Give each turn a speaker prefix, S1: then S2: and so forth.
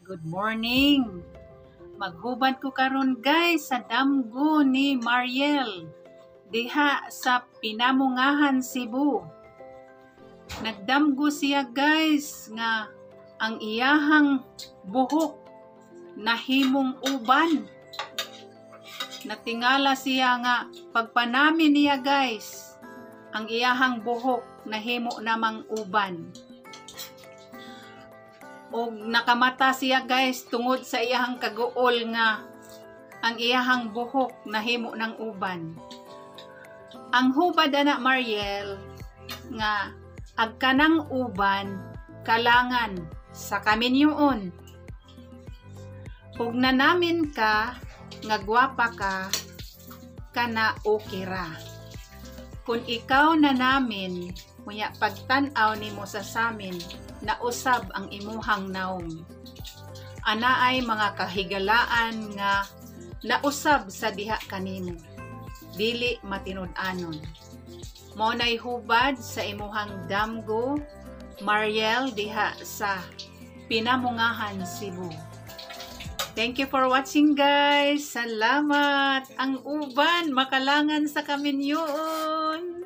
S1: Good morning. Maghubad ko karon guys sa damgo ni Mariel diha sa Pinamungahan, Cebu. Nagdamgo siya guys nga ang iyahang buhok nahimong uban. Natingala siya nga pagpanamin niya guys ang iyahang buhok nahimo namang uban. O nakamata siya guys tungod sa iyahang kaguol nga ang iyahang buhok nahimo ng uban. Ang hubad ana Mariel nga agkanang uban kalangan sa kaminyoon. Ug nanamin ka nga gwapa ka kana okay ra. Kung ikaw nanamin kunya pagtan-aw nimo sa samin nausab ang imuhang naong. Ana ay mga kahigalaan nga nausab sa diha kanimo. Dili matinud-anon. Mao nay hubad sa imuhang damgo Mariel diha sa Pinamungahan, Cebu. Thank you for watching guys. Salamat. Ang uban makalangan sa kaminyoon.